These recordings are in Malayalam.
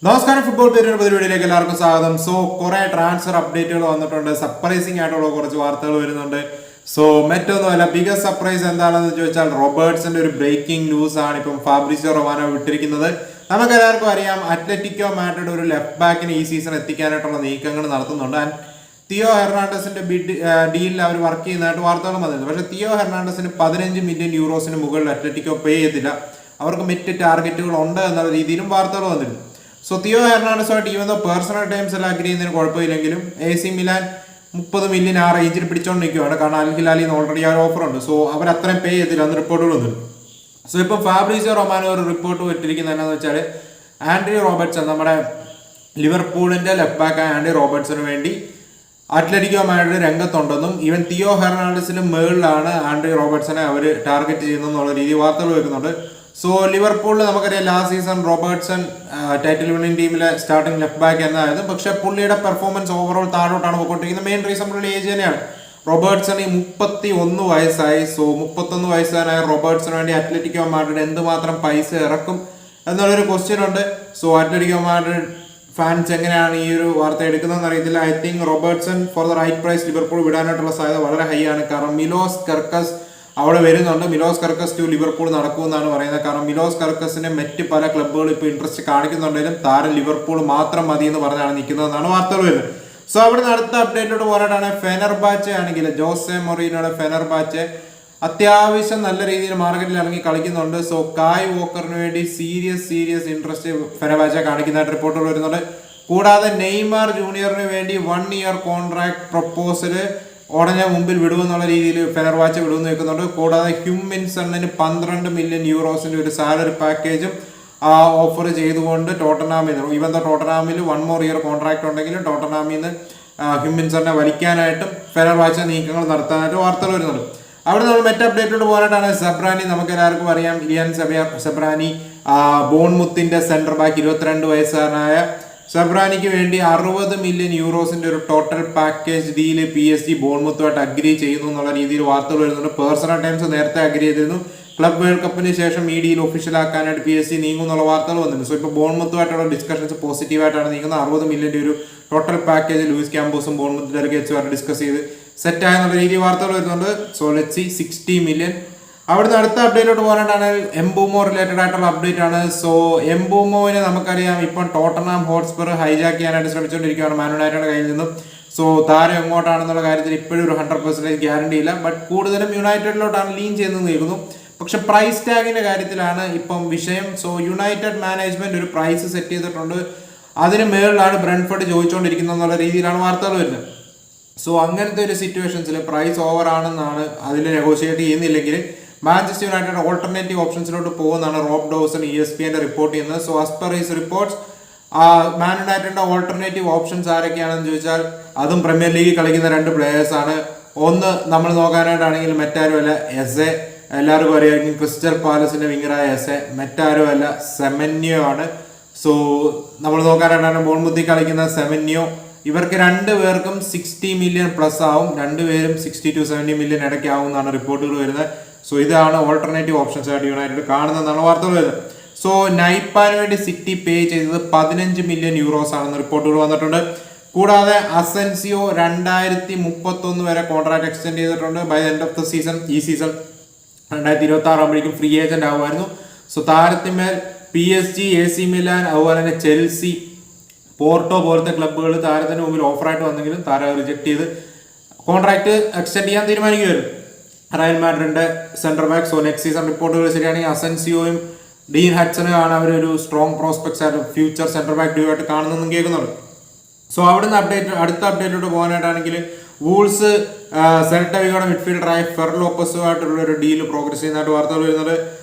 നമസ്കാരം, ഫുട്ബോൾ പേരിന്റെ പുതിയ വീഡിയോയിലേക്ക് എല്ലാവർക്കും സ്വാഗതം. സോ കുറെ ട്രാൻസ്ഫർ അപ്ഡേറ്റുകൾ വന്നിട്ടുണ്ട്. സർപ്രൈസിംഗ് ആയിട്ടുള്ള കുറച്ച് വാർത്തകൾ വരുന്നുണ്ട്. സോ മറ്റൊന്നുമല്ല, ബിഗസ്റ്റ് സർപ്രൈസ് എന്താണെന്ന് ചോദിച്ചാൽ റോബർട്ട്സിന്റെ ഒരു ബ്രേക്കിംഗ് ന്യൂസ് ആണ് ഇപ്പം ഫാബ്രിസിയോ റൊമാനോ വിട്ടിരിക്കുന്നത്. നമുക്ക് എല്ലാവർക്കും അറിയാം, അത്ലറ്റിക്കോ മാഡ്രിഡ് ഒരു ലെഫ്റ്റ് ബാക്കിന് ഈ സീസൺ എത്തിക്കാനായിട്ടുള്ള നീക്കങ്ങൾ നടത്തുന്നുണ്ട്. ആൻഡ് തിയോ ഹെർണാണ്ടസിന്റെ ഡീലിൽ അവർ വർക്ക് ചെയ്യുന്നതായിട്ട് വാർത്തകൾ വന്നിരുന്നു. പക്ഷേ തിയോ ഹെർണാണ്ടസിന് 15 മില്യൺ യൂറോസിന് മുകളിൽ അത്ലറ്റിക്കോ പേ ചെയ്തില്ല. അവർക്ക് മറ്റ് ടാർഗറ്റുകൾ ഉണ്ട് എന്നുള്ള രീതിയിലും വാർത്തകൾ വന്നിരുന്നു. സോ തിയോ ഹെർണാണ്ടസുമായിട്ട് ഈവൻ പേഴ്സണൽ ടൈംസ് എല്ലാം അഗ്രി ചെയ്യുന്നതിന് കുഴപ്പമില്ലെങ്കിലും AC മിലാൻ 30 മില്യൺ ആ റേഞ്ചിൽ പിടിച്ചോണ്ട് നിൽക്കുകയാണ്. കാരണം അൽ ഹിലാലിൽ നിന്ന് ഓൾറെഡി ആ ഓഫർ ഉണ്ട്. സോ അവർ അത്രയും പേ ചെയ്തില്ല എന്ന് റിപ്പോർട്ടുകൾ വന്നു. സോ ഇപ്പം ഫാബ്രിസിയോ റൊമാനോ ഒരു റിപ്പോർട്ട് വിട്ടിരിക്കുന്നത് എന്താണെന്ന് വെച്ചാൽ, ആൻഡ്രി റോബർട്ട്സൺ, നമ്മുടെ ലിവർപൂളിന്റെ ലെഫ്റ്റ് ബാക്ക് ആൻഡ്രി റോബർട്ട്സന് വേണ്ടി അത്ലറ്റിക്കോ മാഡ്രിഡ് രംഗത്തുണ്ടെന്നും ഈവൻ തിയോ ഹെർണാണ്ടസിന് മുകളിലാണ് ആൻഡ്രി റോബർട്ട്സനെ അവർ ടാർഗറ്റ് ചെയ്യുന്നതെന്നുള്ള രീതി വാർത്തകൾ വരുന്നുണ്ട്. സോ ലിവർപൂളിൽ നമുക്കറിയാം last season Robertson title winning ടീമിലെ സ്റ്റാർട്ടിംഗ് ലെഫ്റ്റ് ബാക്ക് എന്നായിരുന്നു. പക്ഷെ പുള്ളിയുടെ പെർഫോമൻസ് ഓവറോൾ താഴോട്ടാണ് പോയിക്കൊണ്ടിരിക്കുന്നത്. മെയിൻ റീസൺ പുള്ളിയുടെ ഏജ് തന്നെയാണ്. റോബർട്ട്സൺ ഈ 31 വയസ്സായി. സോ 31 വയസ്സുകാരായ റോബർട്ട്സന് വേണ്ടി അത്ലറ്റിക്കോ മാഡ്രിഡ് എന്തുമാത്രം പൈസ ഇറക്കും എന്നുള്ളൊരു ക്വസ്റ്റ്യൻ ഉണ്ട്. സോ അത്ലറ്റിക്കോ മാഡ്രിഡ് ഫാൻസ് എങ്ങനെയാണ് ഈ ഒരു വാർത്ത എടുക്കുന്നതെന്ന് അറിയത്തില്ല. I think Robertson for the right price Liverpool വിടാനായിട്ടുള്ള സാധ്യത വളരെ ഹൈ ആണ്. കാരണം മിലോസ് കെർക്കസ് അവിടെ വരുന്നുണ്ട്. മിലോസ് കെർക്കസ് ടു ലിവർപൂൾ നടക്കുമെന്നാണ് പറയുന്നത്. കാരണം മിലോസ് കെർക്കസിനെ മറ്റ് പല ക്ലബ്ബുകൾ ഇപ്പോൾ ഇൻട്രസ്റ്റ് കാണിക്കുന്നുണ്ടെങ്കിലും താരം ലിവർപൂൾ മാത്രം മതി എന്ന് പറഞ്ഞാണ് നിൽക്കുന്നതെന്നാണ് വാർത്തകൾ വരുന്നത്. സോ അവിടെ അടുത്ത അപ്ഡേറ്റോട് പോരാട്ടാണ് ഫെനർബാച്ചെ ആണെങ്കിൽ ജോസെ മൊറീനോയുടെ ഫെനർബാച്ചെ അത്യാവശ്യം നല്ല രീതിയിൽ മാർക്കറ്റിൽ ഇറങ്ങി കളിക്കുന്നുണ്ട്. സോ കായ് വോക്കറിന് വേണ്ടി സീരിയസ് ഇൻട്രസ്റ്റ് ഫെനർബാച്ചെ കാണിക്കുന്നതായിട്ട് റിപ്പോർട്ടുകൾ വരുന്നുണ്ട്. കൂടാതെ നെയ്മർ ജൂനിയറിന് വേണ്ടി 1 ഇയർ കോൺട്രാക്ട് പ്രപ്പോസല് ഉടനെ മുമ്പിൽ വിടുമെന്നുള്ള രീതിയിൽ ഫെനർബാച്ചെ വിടുമെന്ന് വെക്കുന്നുണ്ട്. കൂടാതെ ഹ്യൂമിൻസണിന് 12 മില്യൺ യൂറോസിന്റെ ഒരു സാലറി പാക്കേജും ഓഫർ ചെയ്തുകൊണ്ട് ടോട്ടനാമിൽ നിന്ന്, ഇവൻ ടോട്ടനാമിൽ 1 more ഇയർ കോൺട്രാക്ട് ഉണ്ടെങ്കിലും ടോട്ടനാമിൽ നിന്ന് ഹ്യൂമിൻസണിനെ വലിക്കാനായിട്ടും ഫെനർബാച്ചെ നീക്കങ്ങൾ നടത്താനായിട്ട് വാർത്തകൾ വരുന്നുണ്ട്. അവിടെ നമ്മൾ മറ്റ് അപ്ഡേറ്റോട് പോകാനായിട്ടാണ് സെബ്രാനി. നമുക്ക് എല്ലാവർക്കും അറിയാം, ഇലിയാൻ സെബ്രാനി ബോൺമുത്തിന്റെ സെന്റർ ബാക്ക് 22 വയസ്സുകാരനായ സെബ്രാനിക്ക് വേണ്ടി 60 മില്യൺ യൂറോസിന്റെ ഒരു ടോട്ടൽ പാക്കേജ് ഡീല് PSG ബോൺമുത്തുമായിട്ട് അഗ്രി ചെയ്യുന്നു എന്നുള്ള രീതിയിൽ വാർത്തകൾ വരുന്നുണ്ട്. പേഴ്സണൽ ടൈംസ് നേരത്തെ അഗ്രി ചെയ്തിരുന്നു. ക്ലബ് വേൾഡ് കപ്പിന് ശേഷം ഈ ഡീൽ ഒഫീഷ്യൽ ആക്കാനായിട്ട് PSG നീങ്ങും എന്നുള്ള വാർത്തകൾ വന്നിട്ടുണ്ട്. സോ ഇപ്പോൾ ബോൺമുത്തുമായിട്ടുള്ള ഡിസ്കഷൻസ് പോസിറ്റീവായിട്ടാണ് നീങ്ങുന്നത്. 60 മില്യന്റെ ഒരു ടോട്ടൽ പാക്കേജ് ലൂയിസ് ക്യാമ്പോസും ബോൺമുത്ത് ഡെലിഗേറ്റ്സുമായിട്ട് ഡിസ്കസ് ചെയ്ത് സെറ്റ് ആയെന്നുള്ള രീതിയിൽ വാർത്തകൾ വരുന്നുണ്ട്. So let's see 60 million. അവിടുന്ന് അടുത്ത അപ്ഡേറ്റോട്ട് പോകാനായിട്ടാണ് എംബൂമോ റിലേറ്റഡ് ആയിട്ടുള്ള അപ്ഡേറ്റ് ആണ്. സോ എംബൂമോവിനെ നമുക്കറിയാം ഇപ്പം ടോട്ടനാം ഹോട്ട്സ്പർ ഹൈജാക്ക് ചെയ്യാനായിട്ട് ശ്രമിച്ചുകൊണ്ടിരിക്കുകയാണ് മാൻ യുണൈറ്റഡ് കയ്യിൽ നിന്നും. സോ താരം എങ്ങോട്ടാണെന്നുള്ള കാര്യത്തിൽ ഇപ്പോഴും ഒരു 100% ഗ്യാരണ്ടി ഇല്ല. ബട്ട് കൂടുതലും യുണൈറ്റഡിലോട്ടാണ് ലീൻ ചെയ്യുന്നത് നിൽക്കുന്നു. പക്ഷെ പ്രൈസ് ടാഗിന്റെ കാര്യത്തിലാണ് ഇപ്പം വിഷയം. സോ യുണൈറ്റഡ് മാനേജ്മെന്റ് ഒരു പ്രൈസ് സെറ്റ് ചെയ്തിട്ടുണ്ട്. അതിന് മേളിലാണ് ബ്രെൻഫോർഡ് ചോദിച്ചുകൊണ്ടിരിക്കുന്നത് എന്നുള്ള രീതിയിലാണ് വാർത്തകൾ വരുന്നത്. സോ അങ്ങനത്തെ ഒരു സിറ്റുവേഷൻസിൽ പ്രൈസ് ഓവർ ആണെന്നാണ് അതിൽ നെഗോഷിയേറ്റ് ചെയ്യുന്നില്ലെങ്കിൽ മാഞ്ചസ്റ്റർ യുണൈറ്റഡ് ഓൾട്ടർനേറ്റീവ് ഓപ്ഷൻസിലോട്ട് പോകുന്നതാണ് റോബ് ഡോസൺ ESPN റിപ്പോർട്ട് ചെയ്യുന്നത്. So as per his reports Man യുണൈറ്റഡിന്റെ ഓൾട്ടർനേറ്റീവ് ഓപ്ഷൻസ് ആരൊക്കെയാണെന്ന് ചോദിച്ചാൽ അതും പ്രീമിയർ ലീഗിൽ കളിക്കുന്ന 2 പ്ലേയേഴ്സ് ആണ്. ഒന്ന് നമ്മൾ നോക്കാനായിട്ടാണെങ്കിൽ മറ്റാരുമല്ല എസെ, എല്ലാവർക്കും അറിയാമെങ്കിൽ ക്രിസ്റ്റൽ പാലസിന്റെ വിങ്ങറായ എസെ. മറ്റാരുമല്ല സെമന്യോ ആണ്. സോ നമ്മൾ നോക്കാനായിട്ടാണ് ബോൺമുത്തിൽ കളിക്കുന്ന സെമന്യോ. ഇവർക്ക് 2 പേർക്കും 60 മില്യൺ പ്ലസ് ആവും. 2 പേരും 60 to 70 മില്യൺ ഇടയ്ക്കാവും എന്നാണ് റിപ്പോർട്ടുകൾ വരുന്നത്. സോ ഇതാണ് ഓൾട്ടർനേറ്റീവ് ഓപ്ഷൻസ് ആയിട്ട് യുണൈറ്റഡ് കാണുന്നതെന്നാണ് വാർത്തകൾ വരുന്നത്. സോ നൈപ്പാന് വേണ്ടി സിറ്റി പേ ചെയ്തത് 15 മില്യൺ യൂറോസ് ആണെന്ന് റിപ്പോർട്ടുകൾ വന്നിട്ടുണ്ട്. കൂടാതെ അസെൻസിയോ 2031 വരെ കോൺട്രാക്ട് എക്സ്റ്റെൻഡ് ചെയ്തിട്ടുണ്ട്. By the end of the season, ഈ സീസൺ 2026 ആകുമ്പോഴേക്കും ഫ്രീ ഏജന്റ് ആകുമായിരുന്നു. സോ താരത്തിന്മേൽ PSG, AC മിലാൻ, അതുപോലെ തന്നെ ചെൽസി, പോർട്ടോ പോലത്തെ ക്ലബ്ബുകൾ താരത്തിന് മുമ്പിൽ ഓഫറായിട്ട് വന്നെങ്കിലും താരം റിജക്ട് ചെയ്ത് കോൺട്രാക്ട് എക്സ്റ്റെൻഡ് ചെയ്യാൻ തീരുമാനിക്കുമായിരുന്നു. റയൽ മാഡ്രിഡിന്റെ centre back. So next season റിപ്പോർട്ടുകൾ ശരിയാണെങ്കിൽ അസെൻസിയോയും ഡീൻ ഹഡ്സനും ആണ് അവരൊരു സ്ട്രോങ് പ്രോസ്പെക്ട്സ് ആയിട്ട് ഫ്യൂച്ചർ സെന്റർ ബാക്ക് ഡ്യൂ ആയിട്ട് കാണുന്നതെന്നും കേൾക്കുന്നുണ്ട്. സോ അവിടുന്ന് അടുത്ത അപ്ഡേറ്റോട്ട് പോകാനായിട്ടാണെങ്കിൽ വൂൾസ് സെൽട്ട വിഗോയുടെ മിഡ്ഫീൽഡറായ ഫെർ ലോപ്പസുമായിട്ടുള്ള ഒരു ഡീല് പ്രോഗ്രസ് ചെയ്യുന്നതായിട്ട് വാർത്തകൾ വരുന്നത്.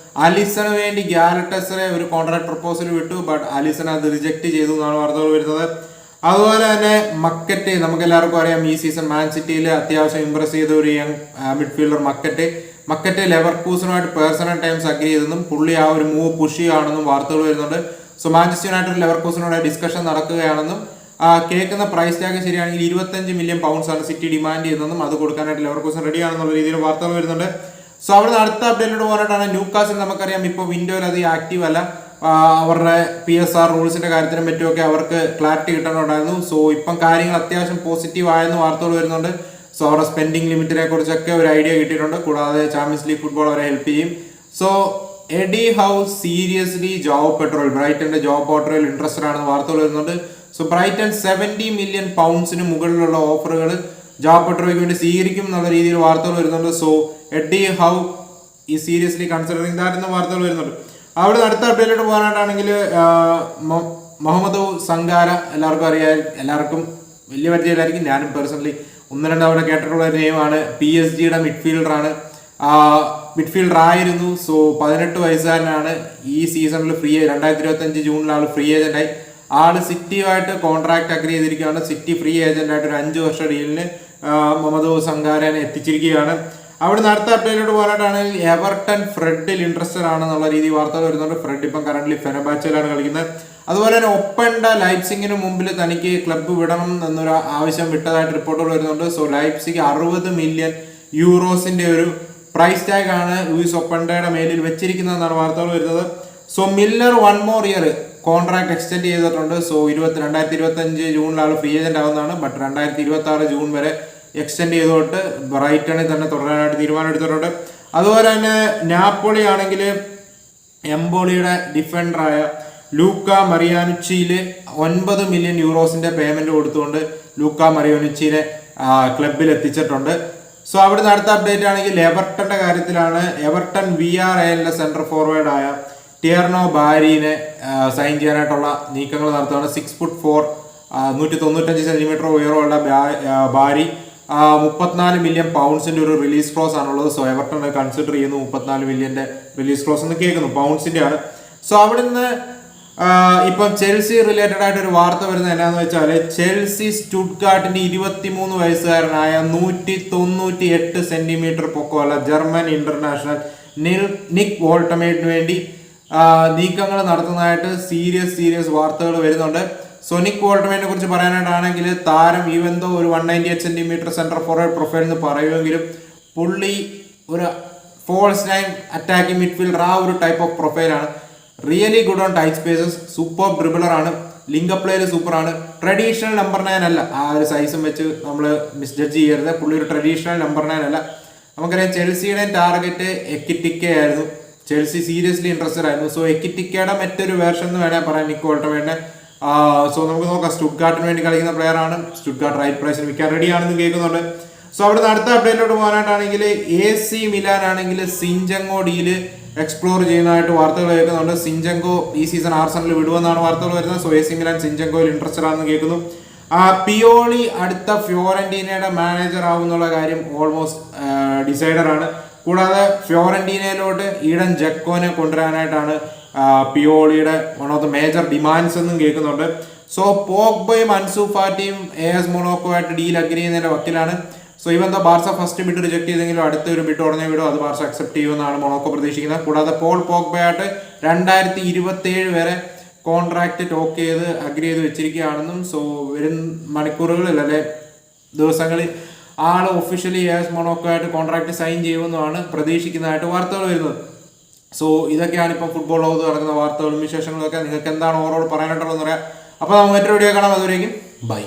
അലിസന് വേണ്ടി ഗാലറ്റസറെ ഒരു കോൺട്രാക്ട് പ്രപ്പോസൽ വിട്ടു. ബട്ട് അലിസൺ അത് റിജക്ട് ചെയ്തു എന്നാണ് വാർത്തകൾ വരുന്നത്. അതുപോലെ തന്നെ മക്കറ്റ്, നമുക്ക് എല്ലാവർക്കും അറിയാം ഈ സീസൺ മാൻ സിറ്റിയിൽ അത്യാവശ്യം ഇംപ്രസ് ചെയ്ത ഒരു യങ് മിഡ്ഫീൽഡർ മക്കറ്റ് ലെവർകൂസനുമായിട്ട് പേഴ്സണൽ ടൈംസ് അഗ്രി ചെയ്തെന്നും പുള്ളി ആ ഒരു മൂവ് പുഷ് ചെയ്യുകയാണെന്നും വാർത്തകൾ വരുന്നുണ്ട്. സോ മാഞ്ചസ്റ്റർ യുണൈറ്റഡ് ലെവർകൂസനോട് ഡിസ്കഷൻ നടക്കുകയാണെന്നും കേൾക്കുന്ന പ്രൈസ് ടാഗ് ശരിയാണെങ്കിൽ 25 മില്യൺ പൗണ്ട്സ് ആണ് സിറ്റി ഡിമാൻഡ് ചെയ്യുന്നതെന്നും അത് കൊടുക്കാനായിട്ട് ലെവർകൂസൻ റെഡിയാണെന്നുള്ള രീതിയിൽ വാർത്തകൾ വരുന്നുണ്ട്. സോ അവിടെ അടുത്ത അപ്ഡേറ്റോട് പോകാനായിട്ടാണ് ന്യൂകാസിൽ. നമുക്കറിയാം ഇപ്പോൾ വിൻഡോയിൽ അത് ആക്റ്റീവ് അല്ല. അവരുടെ PSR റൂൾസിന്റെ കാര്യത്തിനും മറ്റുമൊക്കെ അവർക്ക് ക്ലാരിറ്റി കിട്ടണുണ്ടായിരുന്നു. സോ ഇപ്പം കാര്യങ്ങൾ അത്യാവശ്യം പോസിറ്റീവ് ആയെന്ന് വാർത്തകൾ വരുന്നുണ്ട്. സോ അവരുടെ സ്പെൻഡിങ് ലിമിറ്റിനെ കുറിച്ചൊക്കെ ഒരു ഐഡിയ കിട്ടിയിട്ടുണ്ട്. കൂടാതെ ചാമ്പ്യൻസ് ലീഗ് ഫുട്ബോൾ അവരെ ഹെൽപ്പ് ചെയ്യും. So Eddie Howe seriously Joao Pedro, ബ്രൈറ്റന്റെ ജോബ് പോർട്ടറിൽ ഇൻട്രസ്റ്റഡ് ആണെന്ന് വാർത്തകൾ വരുന്നുണ്ട്. സോ ബ്രൈറ്റൺ 70 മില്യൺ പൗണ്ട്സിന് മുകളിലുള്ള ഓഫറുകൾ ജോബ് പെട്രോയ്ക്ക് വേണ്ടി സ്വീകരിക്കും എന്നുള്ള രീതിയിൽ വാർത്തകൾ വരുന്നുണ്ട്. സോ എഡി ഹൗ ഈ സീരിയസ്ലി കൺസിഡറിങ് ദാറ്റ് എന്ന വാർത്തകൾ വരുന്നുണ്ട്. അവിടെ അടുത്ത അപ്ഡേറ്റിലോട്ട് പോകാനായിട്ടാണെങ്കിൽ മുഹമ്മദ് സങ്കാര എല്ലാവർക്കും അറിയാൻ, എല്ലാവർക്കും വലിയ പരിചയമില്ലായിരിക്കും. ഞാനും പേഴ്സണലി 1-2 തവണ കേട്ടിട്ടുള്ള ഒരു നെയിമാണ്. PSG-യുടെ മിഡ്ഫീൽഡറാണ്, മിഡ്ഫീൽഡർ ആയിരുന്നു. സോ 18 വയസ്സുകാരനാണ്. ഈ സീസണിൽ 2025 ജൂണിൽ ആൾ ഫ്രീ ഏജന്റായി. ആള് സിറ്റിയുമായിട്ട് കോൺട്രാക്ട് അഗ്രി ചെയ്തിരിക്കുകയാണ്. സിറ്റി ഫ്രീ ഏജന്റ് ആയിട്ട് ഒരു 5 വർഷ ഡീലിന് മുഹമ്മദ് സങ്കാരനെ എത്തിച്ചിരിക്കുകയാണ്. അവിടെ അടുത്ത അപ്ഡേറ്റിലോട്ട് പോകാനായിട്ടാണെങ്കിൽ എവർട്ടൺ ഫ്രെഡിൽ ഇൻട്രസ്റ്റഡ് ആണെന്നുള്ള രീതി വാർത്തകൾ വരുന്നുണ്ട്. ഫ്രെഡ് ഇപ്പം കറന്റ് ഫെനർബാച്ചയിലാണ് കളിക്കുന്നത്. അതുപോലെ തന്നെ ഒപ്പണ്ട ലൈപ്സിങ്ങിന് മുമ്പിൽ തനിക്ക് ക്ലബ്ബ് വിടണം എന്നൊരു ആവശ്യം വിട്ടതായിട്ട് റിപ്പോർട്ടുകൾ വരുന്നുണ്ട്. സോ ലൈപ്സിഗ് 60 മില്യൺ യൂറോസിന്റെ ഒരു പ്രൈസ് ടാഗ് ആണ് ലൂയിസ് ഒപ്പണ്ടയുടെ മേലിൽ വെച്ചിരിക്കുന്നതെന്നാണ് വാർത്തകൾ വരുന്നത്. So Miller 1 more year contract extend ചെയ്തിട്ടുണ്ട്. സോ 2025 ജൂണിൽ ആൾ ഫ്രീ ഏജന്റ് ആവുന്നതാണ്. ബട്ട് 2026 ജൂൺ വരെ എക്സ്റ്റെൻഡ് ചെയ്തോട്ട് ബ്രൈറ്റണിൽ തന്നെ തുടരാനായിട്ട് തീരുമാനം എടുത്തിട്ടുണ്ട്. അതുപോലെ തന്നെ നാപ്പോളി ആണെങ്കിൽ എംബോളിയുടെ ഡിഫൻഡറായ ലൂക്ക മറിയാനുച്ചിയിൽ 9 മില്യൺ യൂറോസിന്റെ പേയ്മെന്റ് കൊടുത്തുകൊണ്ട് ലൂക്ക മറിയാനുച്ചിനെ ക്ലബിൽ എത്തിച്ചിട്ടുണ്ട്. സോ അവിടുന്ന് അടുത്ത അപ്ഡേറ്റ് ആണെങ്കിൽ എവർട്ടന്റെ കാര്യത്തിലാണ്. എവർട്ടൺ VRAലിന്റെ സെന്റർ ഫോർവേഡ് ആയ ടിയർണോ ബാരിനെ സൈൻ ചെയ്യാനായിട്ടുള്ള നീക്കങ്ങൾ നടത്തുകയാണ്. 6'4", 195 സെന്റിമീറ്റർ ഉയരമുള്ള ബാരി 34 മില്യൺ പൗണ്ട്സിന്റെ ഒരു റിലീസ് ക്ലോസ് ആണുള്ളത്. സോ എവർട്ടൺ കൺസിഡർ ചെയ്യുന്നു 34 മില്യന്റെ റിലീസ് ക്ലോസ് എന്ന് കേൾക്കുന്നു, പൗണ്ട്സിന്റെ ആണ്. സോ അവിടുന്ന് ഇപ്പം ചെൽസി റിലേറ്റഡ് ആയിട്ട് ഒരു വാർത്ത വരുന്നത് എന്നാന്ന് വെച്ചാൽ ചെൽസി സ്റ്റുട്ട്ഗാർട്ടിന്റെ 23 വയസ്സുകാരനായ 198 സെന്റിമീറ്റർ പൊക്കമുള്ള ജർമ്മൻ ഇന്റർനാഷണൽ നിക് വോൾട്ടമേറ്റിന് വേണ്ടി നീക്കങ്ങൾ നടത്തുന്നതായിട്ട് സീരിയസ് വാർത്തകൾ വരുന്നുണ്ട്. സോ നിക് വോൾട്ടമേറ്റിനെ കുറിച്ച് പറയാനായിട്ടാണെങ്കിൽ താരം ഈവന്തോ ഒരു 198 സെന്റിമീറ്റർ സെന്റർ ഫോർവേഡ് പ്രൊഫൈൽ എന്ന് പറയുമെങ്കിലും പുള്ളി ഒരു ഫോൾസ് നൈൻ അറ്റാക്കിംഗ് മിഡ്ഫീൽഡർ, ആ ഒരു ടൈപ്പ് ഓഫ് പ്രൊഫൈലാണ്. Really good on tight spaces, super dribbler ആണ്, ലിങ്ക് അപ്പ് പ്ലേയിൽ സൂപ്പർ ആണ്. ട്രഡീഷണൽ നമ്പർ 9 അല്ല, ആ ഒരു സൈസും വെച്ച് നമ്മൾ മിസ്ജഡ്ജ് ചെയ്യരുത്. പുള്ളി ഒരു ട്രഡീഷണൽ നമ്പർ 9 അല്ല. നമുക്കറിയാം ചെൽസിയുടെ ടാർഗറ്റ് എക്കിറ്റിക്ക ആയിരുന്നു. ചെൽസി സീരിയസ്ലി ഇൻട്രസ്റ്റഡ് ആയിരുന്നു. സോ എക്കിറ്റിക്കയുടെ മറ്റൊരു വേർഷൻ എന്ന് വേണേൽ പറയാം നിക് വോൾട്ടമേറ്റിനെ. സോ നമുക്ക് നോക്കാം, സ്റ്റുട്ട്ഗാർട്ടിന് വേണ്ടി കളിക്കുന്ന പ്ലെയർ ആണ്. സ്റ്റുട്ട്ഗാർട്ട് റൈറ്റ് പ്രൈസിന് വിൽക്കാൻ റെഡി ആണെന്ന് കേൾക്കുന്നുണ്ട്. സോ അവിടുന്ന് അടുത്ത അപ്ഡേറ്റിലോട്ട് പോകാനായിട്ടാണെങ്കിൽ AC മിലാൻ ആണെങ്കിൽ സിഞ്ചങ്കോ ഡീല് എക്സ്പ്ലോർ ചെയ്യുന്നതായിട്ട് വാർത്തകൾ കേൾക്കുന്നുണ്ട്. സിഞ്ചങ്കോ ഈ സീസൺ ആർസണൽ വിടുമെന്നാണ് വാർത്തകൾ വരുന്നത്. സോ AC മിലാൻ സിഞ്ചങ്കോയിൽ ഇൻട്രസ്റ്റഡ് ആണെന്ന് കേൾക്കുന്നു. പിയോളി അടുത്ത ഫിയോറന്റീനയുടെ മാനേജർ ആവുന്നുള്ള കാര്യം ഓൾമോസ്റ്റ് ഡിസൈഡഡ് ആണ്. കൂടാതെ ഫിയോറന്റീനയിലോട്ട് ഈഡൻ ജക്കോനെ കൊണ്ടുവരാനായിട്ടാണ് പിയോളിയുടെ one of the major demands എന്നും കേൾക്കുന്നുണ്ട്. സോ പോഗ്ബയും അൻസു ഫാറ്റിയും AS മൊണോക്കോ ആയിട്ട് ഡീൽ അഗ്രി ചെയ്യുന്നതിന്റെ വക്കിലാണ്. So even Barca first bid reject ചെയ്തെങ്കിലും അടുത്ത ഒരു ബിഡ് ഉടനെ വിടും, അത് ബാർസ അക്സെപ്റ്റ് ചെയ്യുമെന്നാണ് മൊണോക്കോ പ്രതീക്ഷിക്കുന്നത്. കൂടാതെ പോൾ പോഗ്ബയായിട്ട് 2027 വരെ കോൺട്രാക്ട് ടോക്ക് ചെയ്ത് അഗ്രി ചെയ്ത് വെച്ചിരിക്കുകയാണെന്നും സോ വരും മണിക്കൂറുകളിൽ അല്ലെ ദിവസങ്ങളിൽ ആൾ ഒഫീഷ്യലി AS മൊണോക്കോ ആയിട്ട് കോൺട്രാക്ട് സൈൻ ചെയ്യുമെന്നാണ് പ്രതീക്ഷിക്കുന്നതായിട്ട് വാർത്തകൾ വരുന്നത്. സോ ഇതൊക്കെയാണ് ഇപ്പം ഫുട്ബോൾ ലോകത്ത് നടക്കുന്ന വാർത്തകളും വിശേഷങ്ങളും ഒക്കെ. നിങ്ങൾക്ക് എന്താണ് ഓവറോൾ പറയാനായിട്ടുള്ളതെന്ന് പറയാം. അപ്പോൾ നമുക്ക് മറ്റൊരു വീഡിയോ കാണാം. അതുവരേക്കും ബൈ.